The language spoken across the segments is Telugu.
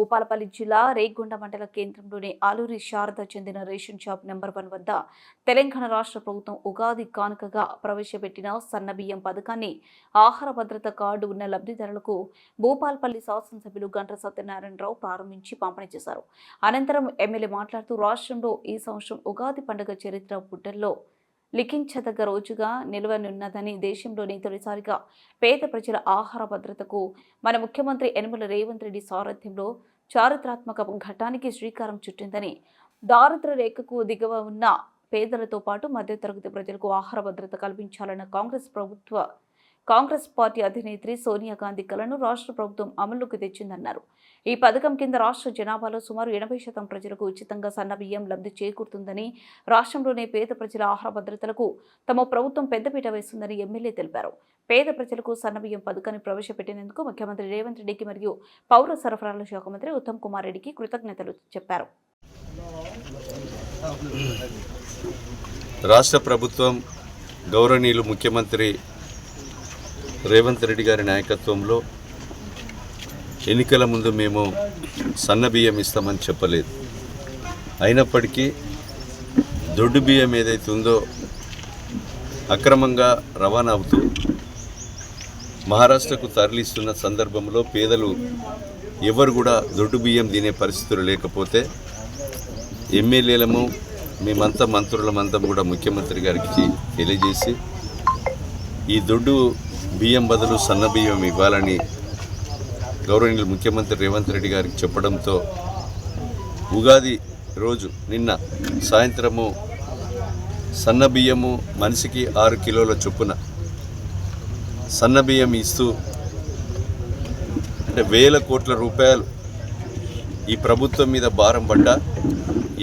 భూపాలపల్లి జిల్లా రేగొండ మండల కేంద్రంలోని ఆలూరి శారద చెందిన రేషన్ షాప్ నెంబర్ 1 వద్ద తెలంగాణ రాష్ట్ర ప్రభుత్వం ఉగాది కానుకగా ప్రవేశపెట్టిన సన్నబియ్యం పథకాన్ని ఆహార భద్రత కార్డు ఉన్న లబ్ధిదారులకు భూపాలపల్లి శాసనసభ్యులు గంట్ర సత్యనారాయణరావు ప్రారంభించి పంపిణీ చేశారు. అనంతరం ఎమ్మెల్యే మాట్లాడుతూ రాష్ట్రంలో ఈ సంవత్సరం ఉగాది పండుగ చరిత్ర పుటల్లో లిఖించదగ్గ రోజుగా నిలవనున్నదని, దేశంలోని తొలిసారిగా పేద ప్రజల ఆహార భద్రతకు మన ముఖ్యమంత్రి యనమల రేవంత్ రెడ్డి సారథ్యంలో చారిత్రాత్మక ఘట్టానికి శ్రీకారం చుట్టిందని, దారిద్ర్య రేఖకు దిగువ ఉన్న పేదలతో పాటు మధ్యతరగతి ప్రజలకు ఆహార భద్రత కల్పించాలన్న కాంగ్రెస్ పార్టీ అధినేత్రి సోనియా గాంధీ కలను రాష్ట్ర ప్రభుత్వం అమలులోకి తెచ్చిందన్నారు. ఈ పథకం కింద రాష్ట్ర జనాభాలో సుమారు 80% ప్రజలకు ఉచితంగా సన్నబియ్యం లబ్ధి చేకూరుతుందని, రాష్ట్రంలోని పేద ప్రజల ఆహార భద్రతలకు తమ ప్రభుత్వం పెద్దపీట వేస్తుందని ఎమ్మెల్యే తెలిపారు. పేద ప్రజలకు సన్నబియ్యం పథకాన్ని ప్రవేశపెట్టినందుకు ముఖ్యమంత్రి రేవంత్ రెడ్డికి మరియు పౌర సరఫరాల శాఖ మంత్రి ఉత్తమ్ కుమార్ రెడ్డికి కృతజ్ఞతలు చెప్పారు. రాష్ట్ర ప్రభుత్వం గౌరవనీయులు ముఖ్యమంత్రి రేవంత్ రెడ్డి గారి నాయకత్వంలో ఎన్నికల ముందు మేము సన్నబియ్యం ఇస్తామని చెప్పలేదు. అయినప్పటికీ దొడ్డు బియ్యం ఏదైతే ఉందో అక్రమంగా రవాణా అవుతూ మహారాష్ట్రకు తరలిస్తున్న సందర్భంలో పేదలు ఎవరు కూడా దొడ్డు బియ్యం తినే పరిస్థితులు లేకపోతే ఎమ్మెల్యేలము మేమంతా మంత్రులమంతా కూడా ముఖ్యమంత్రి గారికి తెలియజేసి ఈ దొడ్డు బియ్యం బదులు సన్న బియ్యం ఇవ్వాలని గౌరవనీయులు ముఖ్యమంత్రి రేవంత్ రెడ్డి గారికి చెప్పడంతో ఉగాది రోజు నిన్న సాయంత్రము సన్న బియ్యము మనిషికి 6 కిలోల చొప్పున సన్న బియ్యం ఇస్తూ అంటే వేల కోట్ల రూపాయలు ఈ ప్రభుత్వం మీద భారం పడ్డా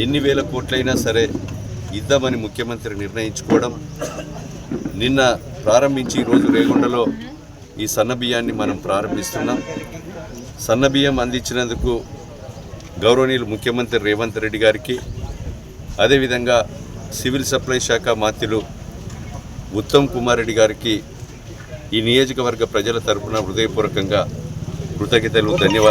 ఎన్ని వేల కోట్లైనా సరే ఇద్దామని ముఖ్యమంత్రి నిర్ణయించుకోవడం, నిన్న ప్రారంభించి ఈరోజు రేగొండలో ఈ సన్నబియ్యాన్ని మనం ప్రారంభిస్తున్నాం. సన్నబియ్యం అందించినందుకు గౌరవనీయులు ముఖ్యమంత్రి రేవంత్ రెడ్డి గారికి, అదేవిధంగా సివిల్ సప్లై శాఖ మంత్రులు ఉత్తమ్ కుమార్ రెడ్డి గారికి ఈ నియోజకవర్గ ప్రజల తరపున హృదయపూర్వకంగా కృతజ్ఞతలు, ధన్యవాదాలు.